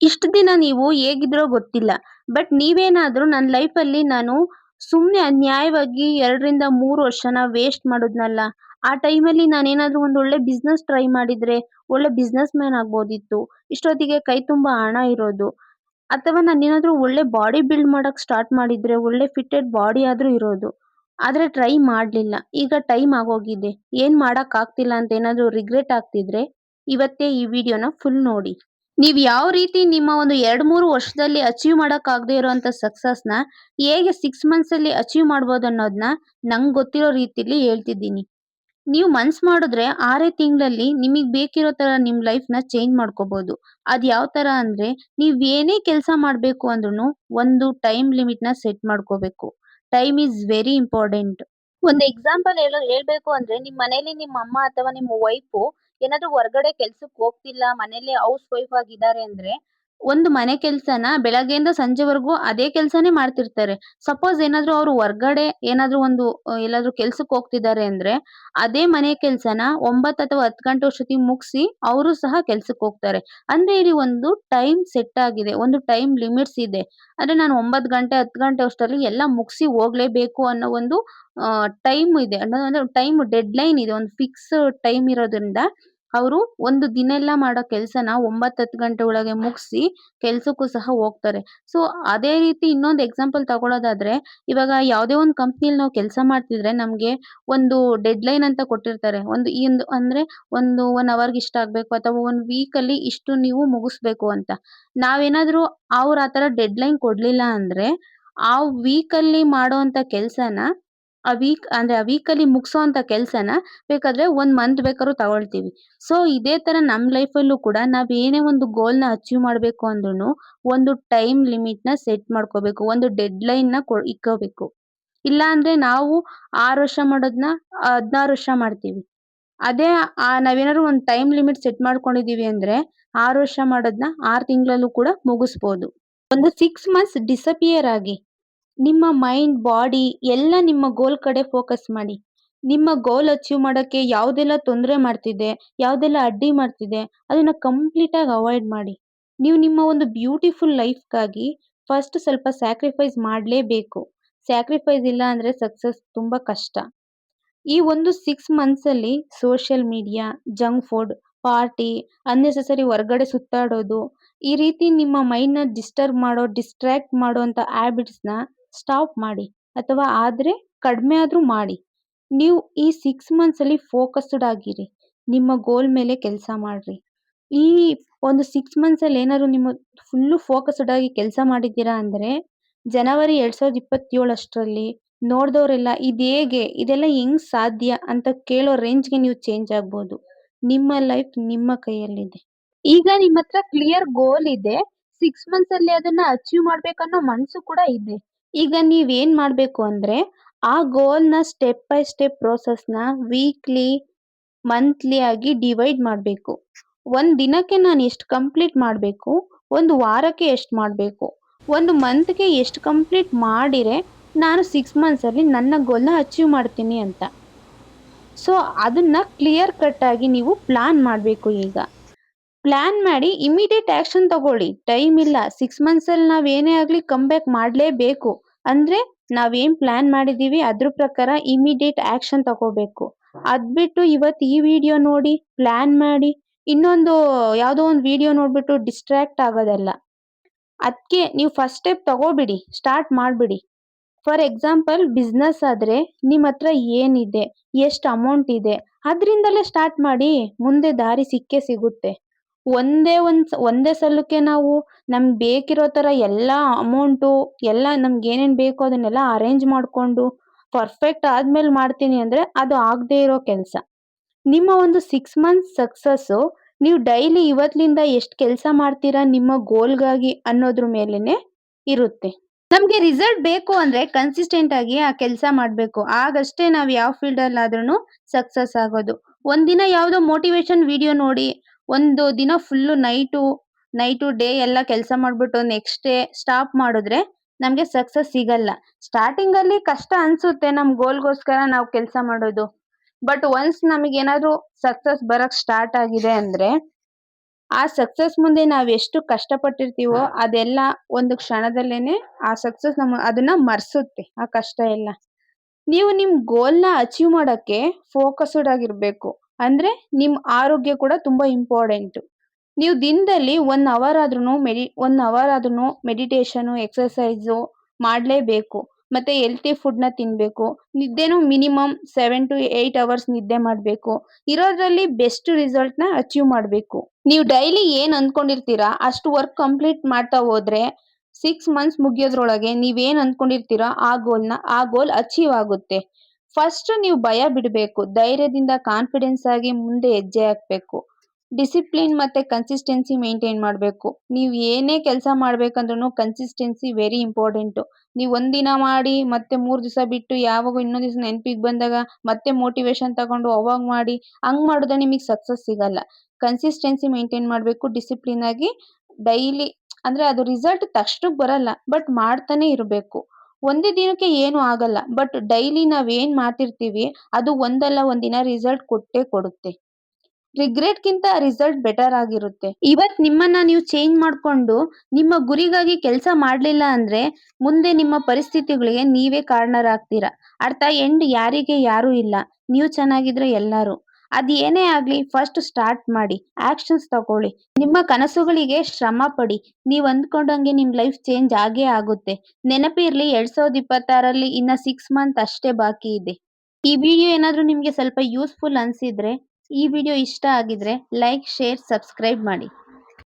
ಇಷ್ಟು ದಿನ ನೀವು ಹೇಗಿದ್ರೋ ಗೊತ್ತಿಲ್ಲ. ಬಟ್ ನೀವೇನಾದ್ರೂ ನನ್ನ ಲೈಫಲ್ಲಿ ನಾನು ಸುಮ್ನೆ ಅನ್ಯಾಯವಾಗಿ 2ರಿಂದ 3 ವರ್ಷನ ವೇಸ್ಟ್ ಮಾಡಿದ್ನಲ್ಲ. ಆ ಟೈಮಲ್ಲಿ ನಾನೇನಾದ್ರೂ ಒಂದು ಒಳ್ಳೆ ಬಿಸ್ನೆಸ್ ಟ್ರೈ ಮಾಡಿದ್ರೆ, ಒಳ್ಳೆ ಬಿಸ್ನೆಸ್ ಮ್ಯಾನ್ ಆಗ್ಬೋದಿತ್ತು. ಇಷ್ಟೊತ್ತಿಗೆ ಕೈ ತುಂಬಾ ಹಣ ಇರೋದು. ಅಥವಾ ನಾನೇನಾದ್ರೂ ಒಳ್ಳೆ ಬಾಡಿ ಬಿಲ್ಡ್ ಮಾಡಕ್ ಸ್ಟಾರ್ಟ್ ಮಾಡಿದ್ರೆ, ಒಳ್ಳೆ ಫಿಟ್ಟೆಡ್ ಬಾಡಿ ಆದ್ರೂ ಇರೋದು. ಆದ್ರೆ ಟ್ರೈ ಮಾಡ್ಲಿಲ್ಲ. ಈಗ ಟೈಮ್ ಆಗೋಗಿದೆ. ಏನ್ ಮಾಡಕ್ ಆಗ್ತಿಲ್ಲ ಅಂತ ಏನಾದ್ರೂ ರಿಗ್ರೆಟ್ ಆಗ್ತಿದ್ರೆ, ಇವತ್ತೇ ಈ ವಿಡಿಯೋನ ಫುಲ್ ನೋಡಿ. ನೀವ್ ಯಾವ ರೀತಿ ನಿಮ್ಮ ಒಂದು 2-3 ವರ್ಷದಲ್ಲಿ ಅಚೀವ್ ಮಾಡಕ್ಕಾಗದೇ ಇರೋಂಥ ಸಕ್ಸಸ್‌ನ ಹೇಗೆ 6 ಮಂತ್ಸ್ ಅಲ್ಲಿ ಅಚೀವ್ ಮಾಡ್ಬೋದು ಅನ್ನೋದನ್ನ ನಂಗ್ ಗೊತ್ತಿರೋ ರೀತಿಲಿ ಹೇಳ್ತಿದ್ದೀನಿ. ನೀವು ಮನ್ಸ್ ಮಾಡಿದ್ರೆ 6 ತಿಂಗಳಲ್ಲಿ ನಿಮಿಗ್ ಬೇಕಿರೋ ತರ ನಿಮ್ ಲೈಫ್‌ನ ಚೇಂಜ್ ಮಾಡ್ಕೋಬಹುದು. ಅದ್ ಯಾವ ತರ ಅಂದ್ರೆ ನೀವ್ ಏನೇ ಕೆಲ್ಸ ಮಾಡ್ಬೇಕು ಅಂದ್ರೂನು ಒಂದು ಟೈಮ್ ಲಿಮಿಟ್‌ನ ಸೆಟ್ ಮಾಡ್ಕೋಬೇಕು. Time is very important. ಒಂದು ಎಕ್ಸಾಂಪಲ್ ಹೇಳ್ಬೇಕು ಅಂದ್ರೆ ನಿಮ್ ಮನೇಲಿ ನಿಮ್ಮ ಅಮ್ಮ ಅಥವಾ ನಿಮ್ಮ ವೈಫು ಏನಾದ್ರೂ ಹೊರಗಡೆ ಕೆಲ್ಸಕ್ಕೆ ಹೋಗ್ತಿಲ್ಲ, ಮನೇಲಿ ಹೌಸ್ ವೈಫ್ ಆಗಿದ್ದಾರೆ ಅಂದ್ರೆ, ಒಂದು ಮನೆ ಕೆಲ್ಸನ ಬೆಳಗ್ಗೆಯಿಂದ ಸಂಜೆವರೆಗೂ ಅದೇ ಕೆಲ್ಸನೇ ಮಾಡ್ತಿರ್ತಾರೆ. ಸಪೋಸ್ ಏನಾದ್ರೂ ಅವ್ರು ಹೊರಗಡೆ ಏನಾದ್ರೂ ಒಂದು ಎಲ್ಲಾದ್ರೂ ಕೆಲ್ಸಕ್ಕೆ ಹೋಗ್ತಿದ್ದಾರೆ ಅಂದ್ರೆ, ಅದೇ ಮನೆ ಕೆಲ್ಸನ 9 ಅಥವಾ 10 ಗಂಟೆ ಅಷ್ಟೊತ್ತಿಗೆ ಮುಗ್ಸಿ ಅವರು ಸಹ ಕೆಲ್ಸಕ್ಕೆ ಹೋಗ್ತಾರೆ. ಅಂದ್ರೆ ಇಲ್ಲಿ ಒಂದು ಟೈಮ್ ಸೆಟ್ ಆಗಿದೆ. ಒಂದು ಟೈಮ್ ಲಿಮಿಟ್ಸ್ ಇದೆ. ಅಂದ್ರೆ ನಾನು 9 ಗಂಟೆ, 10 ಗಂಟೆ ಅಷ್ಟರಲ್ಲಿ ಎಲ್ಲ ಮುಗ್ಸಿ ಹೋಗ್ಲೇಬೇಕು ಅನ್ನೋ ಒಂದು ಟೈಮ್ ಇದೆ. ಅಂದ್ರೆ ಟೈಮ್ ಡೆಡ್‌ಲೈನ್ ಇದೆ. ಒಂದು ಫಿಕ್ಸ್ ಟೈಮ್ ಇರೋದ್ರಿಂದ ಅವರು ಒಂದು ದಿನೆಲ್ಲ ಮಾಡೋ ಕೆಲ್ಸನ 9, 10 ಗಂಟೆ ಒಳಗೆ ಮುಗ್ಸಿ ಕೆಲ್ಸಕ್ಕೂ ಸಹ ಹೋಗ್ತಾರೆ. ಸೊ ಅದೇ ರೀತಿ ಇನ್ನೊಂದು ಎಕ್ಸಾಂಪಲ್ ತಗೊಳ್ಳೋದಾದ್ರೆ, ಇವಾಗ ಯಾವುದೇ ಒಂದು ಕಂಪ್ನಿಲಿ ನಾವು ಕೆಲಸ ಮಾಡ್ತಿದ್ರೆ ನಮ್ಗೆ ಒಂದು ಡೆಡ್‌ಲೈನ್ ಅಂತ ಕೊಟ್ಟಿರ್ತಾರೆ. ಅಂದ್ರೆ ಒಂದು 1 ಅವರ್‌ಗೆ ಇಷ್ಟ ಆಗ್ಬೇಕು ಅಥವಾ 1 ವೀಕಲ್ಲಿ ಇಷ್ಟು ನೀವು ಮುಗಿಸ್ಬೇಕು ಅಂತ. ನಾವೇನಾದ್ರೂ ಅವ್ರು ಆ ತರ ಡೆಡ್‌ಲೈನ್ ಕೊಡ್ಲಿಲ್ಲ ಅಂದ್ರೆ, ಆ ವೀಕಲ್ಲಿ ಮಾಡೋಂಥ ಕೆಲ್ಸನ ಆ ವೀಕಲ್ಲಿ ಮುಗ್ಸೋಂಥ ಕೆಲ್ಸನ ಬೇಕಾದ್ರೆ 1 ಮಂತ್ ಬೇಕಾದ್ರೂ ತಗೊಳ್ತೀವಿ. ಸೊ ಇದೇ ತರ ನಮ್ ಲೈಫಲ್ಲೂ ಕೂಡ ನಾವ್ ಏನೇ ಒಂದು ಗೋಲ್‌ನ ಅಚೀವ್ ಮಾಡ್ಬೇಕು ಅಂದ್ರೂನು ಒಂದು ಟೈಮ್ ಲಿಮಿಟ್‌ನ ಸೆಟ್ ಮಾಡ್ಕೋಬೇಕು. ಒಂದು ಡೆಡ್‌ಲೈನ್‌ನ ಇಕ್ಕೋಬೇಕು. ಇಲ್ಲ ಅಂದ್ರೆ ನಾವು 6 ವರ್ಷ ಮಾಡೋದ್ನ 16 ವರ್ಷ ಮಾಡ್ತೀವಿ. ಅದೇ ನಾವೇನಾದ್ರು ಒಂದು ಟೈಮ್ ಲಿಮಿಟ್ ಸೆಟ್ ಮಾಡ್ಕೊಂಡಿದೀವಿ ಅಂದ್ರೆ 6 ವರ್ಷ ಮಾಡೋದ್ನ 6 ತಿಂಗಳಲ್ಲೂ ಕೂಡ ಮುಗಿಸ್ಬೋದು. ಒಂದು 6 ಮಂತ್ಸ್ ಡಿಸಪಿಯರ್ ಆಗಿ ನಿಮ್ಮ ಮೈಂಡ್, ಬಾಡಿ ಎಲ್ಲ ನಿಮ್ಮ ಗೋಲ್ ಕಡೆ ಫೋಕಸ್ ಮಾಡಿ. ನಿಮ್ಮ ಗೋಲ್ ಅಚೀವ್ ಮಾಡಕ್ಕೆ ಯಾವುದೆಲ್ಲ ತೊಂದ್ರೆ ಮಾಡ್ತಿದೆ, ಯಾವುದೆಲ್ಲ ಅಡ್ಡಿ ಮಾಡ್ತಿದೆ, ಅದನ್ನ ಕಂಪ್ಲೀಟ್ ಆಗಿ ಅವಾಯ್ಡ್ ಮಾಡಿ. ನೀವು ನಿಮ್ಮ ಒಂದು ಬ್ಯೂಟಿಫುಲ್ ಲೈಫ್‌ಗಾಗಿ ಫಸ್ಟ್ ಸ್ವಲ್ಪ ಸ್ಯಾಕ್ರಿಫೈಸ್ ಮಾಡ್ಲೇಬೇಕು. ಸ್ಯಾಕ್ರಿಫೈಸ್ ಇಲ್ಲ ಅಂದ್ರೆ ಸಕ್ಸಸ್ ತುಂಬಾ ಕಷ್ಟ. ಈ ಒಂದು 6 ಮಂತ್ಸಲ್ಲಿ social media, junk food, party, unnecessary ಹೊರಗಡೆ ಸುತ್ತಾಡೋದು, ಈ ರೀತಿ ನಿಮ್ಮ ಮೈಂಡ್‌ನ ಡಿಸ್ಟ್ರಾಕ್ಟ್ ಮಾಡೋಂಥ ಹ್ಯಾಬಿಟ್ಸ್‌ನ ಸ್ಟಾಪ್ ಮಾಡಿ. ಅಥವಾ ಆದ್ರೆ ಕಡಿಮೆ ಆದ್ರೂ ಮಾಡಿ. ನೀವು ಈ 6 ಮಂತ್ಸಲ್ಲಿ ಫೋಕಸ್ಡ್ ಆಗಿರಿ. ನಿಮ್ಮ ಗೋಲ್ ಮೇಲೆ ಕೆಲಸ ಮಾಡ್ರಿ. ಈ ಒಂದು 6 ಮಂತ್ಸಲ್ಲಿ ಏನಾದ್ರು ನಿಮ್ಮ ಫುಲ್ಲು ಫೋಕಸ್ಡ್ ಆಗಿ ಕೆಲಸ ಮಾಡಿದ್ದೀರಾ ಅಂದ್ರೆ, ಜನವರಿ 2027 ಅಷ್ಟರಲ್ಲಿ ನೋಡ್ದವ್ರೆಲ್ಲ ಇದೇಗೆ? ಇದೆಲ್ಲ ಹೆಂಗ್ ಸಾಧ್ಯ? ಅಂತ ಕೇಳೋ ರೇಂಜ್‌ಗೆ ನೀವು ಚೇಂಜ್ ಆಗ್ಬೋದು. ನಿಮ್ಮ ಲೈಫ್ ನಿಮ್ಮ ಕೈಯಲ್ಲಿದೆ. ಈಗ ನಿಮ್ಮತ್ರ ಕ್ಲಿಯರ್ ಗೋಲ್ ಇದೆ. 6 ಮಂತ್ಸ್ ಅಲ್ಲಿ ಅದನ್ನ ಅಚೀವ್ ಮಾಡ್ಬೇಕನ್ನೋ ಮನ್ಸು ಕೂಡ ಇದೆ. ಈಗ ನೀವೇನ್ ಮಾಡ್ಬೇಕು ಅಂದ್ರೆ, ಆ ಗೋಲ್‌ನ ಸ್ಟೆಪ್ ಬೈ ಸ್ಟೆಪ್ ಪ್ರೋಸೆಸ್‌ನ ವೀಕ್ಲಿ, ಮಂತ್ಲಿ ಆಗಿ ಡಿವೈಡ್ ಮಾಡ್ಬೇಕು. ಒಂದ್ ದಿನಕ್ಕೆ ನಾನು ಎಷ್ಟು ಕಂಪ್ಲೀಟ್ ಮಾಡ್ಬೇಕು, ಒಂದು ವಾರಕ್ಕೆ ಎಷ್ಟು ಮಾಡ್ಬೇಕು, ಒಂದು ಮಂತ್‌ಗೆ ಎಷ್ಟು ಕಂಪ್ಲೀಟ್ ಮಾಡಿರೆ ನಾನು 6 ಮಂತ್ಸ್ ಅಲ್ಲಿ ನನ್ನ ಗೋಲ್‌ನ ಅಚೀವ್ ಮಾಡ್ತೀನಿ ಅಂತ. ಸೊ ಅದನ್ನ ಕ್ಲಿಯರ್ ಕಟ್ ಆಗಿ ನೀವು ಪ್ಲಾನ್ ಮಾಡ್ಬೇಕು ಈಗ. ಪ್ಲಾನ್ ಮಾಡಿ ಇಮಿಡಿಯೇಟ್ ಆಕ್ಷನ್ ತಗೊಳ್ಳಿ. ಟೈಮ್ ಇಲ್ಲ. 6 ಮಂತ್ಸ್ ಅಲ್ಲಿ ನಾವ್ ಏನೇ ಆಗ್ಲಿ ಕಮ್ ಬ್ಯಾಕ್ ಮಾಡ್ಲೇಬೇಕು. ಅಂದ್ರೆ ನಾವೇನ್ ಪ್ಲಾನ್ ಮಾಡಿದೀವಿ ಅದ್ರ ಪ್ರಕಾರ ಇಮಿಡಿಯೇಟ್ ಆಕ್ಷನ್ ತಗೋಬೇಕು. ಅದ್ ಬಿಟ್ಟು ಇವತ್ತು ಈ ವಿಡಿಯೋ ನೋಡಿ, ಪ್ಲಾನ್ ಮಾಡಿ, ಇನ್ನೊಂದು ಯಾವ್ದೋ ಒಂದು ವಿಡಿಯೋ ನೋಡ್ಬಿಟ್ಟು ಡಿಸ್ಟ್ರಾಕ್ಟ್ ಆಗೋದಲ್ಲ. ಅದ್ಕೆ ನೀವು ಫಸ್ಟ್ ಸ್ಟೆಪ್ ತಗೋಬಿಡಿ. ಸ್ಟಾರ್ಟ್ ಮಾಡ್ಬಿಡಿ. ಫಾರ್ ಎಕ್ಸಾಂಪಲ್ ಬಿಸ್ನೆಸ್ ಆದ್ರೆ ನಿಮ್ಮತ್ರ ಏನಿದೆ? ಎಷ್ಟು ಅಮೌಂಟ್ ಇದೆ? ಅದ್ರಿಂದಲೇ ಸ್ಟಾರ್ಟ್ ಮಾಡಿ. ಮುಂದೆ ದಾರಿ ಸಿಕ್ಕೇ ಸಿಗುತ್ತೆ. ಒಂದೇ ಸಲಕ್ಕೆ ನಾವು ನಮ್ಗೆ ಬೇಕಿರೋ ತರ ಎಲ್ಲಾ ಅಮೌಂಟು ಎಲ್ಲ ನಮ್ಗೆ ಏನೇನ್ ಬೇಕೋ ಅದನ್ನೆಲ್ಲ ಅರೇಂಜ್ ಮಾಡ್ಕೊಂಡು ಪರ್ಫೆಕ್ಟ್ ಆದ್ಮೇಲೆ ಮಾಡ್ತೀನಿ ಅಂದ್ರೆ ಅದು ಆಗದೇ ಇರೋ ಕೆಲ್ಸ. ನಿಮ್ಮ ಒಂದು 6 ಮಂತ್ಸ್ ಸಕ್ಸಸ್ಸು ನೀವು ಡೈಲಿ ಇವತ್ತಿನಿಂದ ಎಷ್ಟು ಕೆಲಸ ಮಾಡ್ತೀರಾ ನಿಮ್ಮ ಗೋಲ್‌ಗಾಗಿ ಅನ್ನೋದ್ರ ಮೇಲೇನೆ ಇರುತ್ತೆ. ನಮ್ಗೆ ರಿಸಲ್ಟ್ ಬೇಕು ಅಂದ್ರೆ ಕನ್ಸಿಸ್ಟೆಂಟ್ ಆಗಿ ಆ ಕೆಲ್ಸ ಮಾಡ್ಬೇಕು. ಆಗಷ್ಟೇ ನಾವ್ ಯಾವ ಫೀಲ್ಡಲ್ಲಾದ್ರೂನು ಸಕ್ಸಸ್ ಆಗೋದು. ಒಂದಿನ ಯಾವ್ದೋ ಮೋಟಿವೇಶನ್ ವಿಡಿಯೋ ನೋಡಿ, ಒಂದು ದಿನ ಫುಲ್ಲು ನೈಟು ಡೇ ಎಲ್ಲ ಕೆಲ್ಸ ಮಾಡ್ಬಿಟ್ಟು ನೆಕ್ಸ್ಟ್ ಡೇ ಸ್ಟಾಪ್ ಮಾಡಿದ್ರೆ ನಮ್ಗೆ ಸಕ್ಸಸ್ ಸಿಗಲ್ಲ. ಸ್ಟಾರ್ಟಿಂಗಲ್ಲಿ ಕಷ್ಟ ಅನ್ಸುತ್ತೆ ನಮ್ ಗೋಲ್‌ಗೋಸ್ಕರ ನಾವು ಕೆಲ್ಸ ಮಾಡೋದು. ಬಟ್ ಒನ್ಸ್ ನಮಗೇನಾದ್ರೂ ಸಕ್ಸಸ್ ಬರಕ್ ಸ್ಟಾರ್ಟ್ ಆಗಿದೆ ಅಂದ್ರೆ ಆ ಸಕ್ಸಸ್ ಮುಂದೆ ನಾವೆಷ್ಟು ಕಷ್ಟಪಟ್ಟಿರ್ತೀವೋ ಅದೆಲ್ಲ ಒಂದು ಕ್ಷಣದಲ್ಲೇನೆ ಆ ಸಕ್ಸಸ್ ಅದನ್ನ ಮರ್ಸುತ್ತೆ ಆ ಕಷ್ಟ ಎಲ್ಲ. ನೀವು ನಿಮ್ ಗೋಲ್‌ನ ಅಚೀವ್ ಮಾಡಕ್ಕೆ ಫೋಕಸ್ಡ್ ಆಗಿರ್ಬೇಕು. ಅಂದ್ರೆ ನಿಮ್ ಆರೋಗ್ಯ ಕೂಡ ತುಂಬಾ ಇಂಪಾರ್ಟೆಂಟು. ನೀವು ದಿನದಲ್ಲಿ 1 ಅವರ್ ಆದ್ರೂನು 1 ಅವರ್ ಆದ್ರೂನು ಮೆಡಿಟೇಷನು, ಎಕ್ಸರ್ಸೈಜು ಮಾಡ್ಲೇಬೇಕು. ಮತ್ತೆ ಹೆಲ್ತಿ ಫುಡ್‌ನ ತಿನ್ಬೇಕು. ನಿದ್ದೆನೂ ಮಿನಿಮಮ್ 7-8 ಅವರ್ಸ್ ನಿದ್ದೆ ಮಾಡ್ಬೇಕು. ಇರೋದ್ರಲ್ಲಿ ಬೆಸ್ಟ್ ರಿಸಲ್ಟ್‌ನ ಅಚೀವ್ ಮಾಡ್ಬೇಕು. ನೀವು ಡೈಲಿ ಏನ್ ಅಂದ್ಕೊಂಡಿರ್ತೀರಾ ಅಷ್ಟು ವರ್ಕ್ ಕಂಪ್ಲೀಟ್ ಮಾಡ್ತಾ ಹೋದ್ರೆ 6 ಮಂತ್ಸ್ ಮುಗಿಯೋದ್ರೊಳಗೆ ನೀವೇನ್ ಅಂದ್ಕೊಂಡಿರ್ತೀರಾ ಆ ಗೋಲ್ ಅಚೀವ್ ಆಗುತ್ತೆ. ಫಸ್ಟ್ ನೀವು ಭಯ ಬಿಡ್ಬೇಕು. ಧೈರ್ಯದಿಂದ ಕಾನ್ಫಿಡೆನ್ಸ್ ಆಗಿ ಮುಂದೆ ಹೆಜ್ಜೆ ಹಾಕ್ಬೇಕು. ಡಿಸಿಪ್ಲಿನ್ ಮತ್ತೆ ಕನ್ಸಿಸ್ಟೆನ್ಸಿ ಮೇಂಟೈನ್ ಮಾಡ್ಬೇಕು. ನೀವು ಏನೇ ಕೆಲಸ ಮಾಡ್ಬೇಕಂದ್ರೂ ಕನ್ಸಿಸ್ಟೆನ್ಸಿ ವೆರಿ ಇಂಪಾರ್ಟೆಂಟು. ನೀವು ಒಂದಿನ ಮಾಡಿ ಮತ್ತೆ 3 ದಿವಸ ಬಿಟ್ಟು ಯಾವಾಗೋ ಇನ್ನೊಂದ್ ದಿವಸ ನೆನಪಿಗೆ ಬಂದಾಗ ಮತ್ತೆ ಮೋಟಿವೇಶನ್ ತಗೊಂಡು ಅವಾಗ ಮಾಡಿ ಹಂಗ್ ಮಾಡಿದ್ರೆ ನಿಮಗೆ ಸಕ್ಸಸ್ ಸಿಗಲ್ಲ. ಕನ್ಸಿಸ್ಟೆನ್ಸಿ ಮೇಂಟೈನ್ ಮಾಡ್ಬೇಕು. ಡಿಸಿಪ್ಲಿನ್ ಆಗಿ ಡೈಲಿ ಅಂದ್ರೆ ಅದು ರಿಸಲ್ಟ್ ತಕ್ಷಣಕ್ಕೆ ಬರಲ್ಲ. ಬಟ್ ಮಾಡ್ತಾನೆ ಇರ್ಬೇಕು. ಒಂದೇ ದಿನಕ್ಕೆ ಏನು ಆಗಲ್ಲ. ಬಟ್ ಡೈಲಿ ನಾವೇನ್ ಮಾಡ್ತಿರ್ತೀವಿ ಅದು ಒಂದಲ್ಲ ಒಂದಿನ ರಿಸಲ್ಟ್ ಕೊಟ್ಟೇ ಕೊಡುತ್ತೆ. ರಿಗ್ರೆಟ್‌ಗಿಂತ ರಿಸಲ್ಟ್ ಬೆಟರ್ ಆಗಿರುತ್ತೆ. ಇವತ್ ನಿಮ್ಮನ್ನ ನೀವು ಚೇಂಜ್ ಮಾಡ್ಕೊಂಡು ನಿಮ್ಮ ಗುರಿಗಾಗಿ ಕೆಲಸ ಮಾಡ್ಲಿಲ್ಲ ಅಂದ್ರೆ ಮುಂದೆ ನಿಮ್ಮ ಪರಿಸ್ಥಿತಿಗಳಿಗೆ ನೀವೇ ಕಾರಣರಾಗ್ತೀರಾ. ಅರ್ಥ ಎಂಡ್ ಯಾರಿಗೆ ಯಾರೂ ಇಲ್ಲ. ನೀವು ಚೆನ್ನಾಗಿದ್ರೆ ಎಲ್ಲರೂ. ಅದ್ ಏನೇ ಆಗ್ಲಿ ಫಸ್ಟ್ ಸ್ಟಾರ್ಟ್ ಮಾಡಿ. ಆಕ್ಷನ್ಸ್ ತಗೊಳ್ಳಿ. ನಿಮ್ಮ ಕನಸುಗಳಿಗೆ ಶ್ರಮ ಪಡಿ. ನೀವ್ ಅಂದ್ಕೊಂಡಂಗೆ ನಿಮ್ ಲೈಫ್ ಚೇಂಜ್ ಆಗೇ ಆಗುತ್ತೆ. ನೆನಪಿರ್ಲಿ 2026ರಲ್ಲಿ ಇನ್ನ 6 ಮಂತ್ ಅಷ್ಟೇ ಬಾಕಿ ಇದೆ. ಈ ವಿಡಿಯೋ ಏನಾದ್ರೂ ನಿಮ್ಗೆ ಸ್ವಲ್ಪ ಯೂಸ್‌ಫುಲ್ ಅನ್ಸಿದ್ರೆ ಈ ವಿಡಿಯೋ ಇಷ್ಟ ಆಗಿದ್ರೆ ಲೈಕ್, ಶೇರ್, ಸಬ್ಸ್ಕ್ರೈಬ್ ಮಾಡಿ.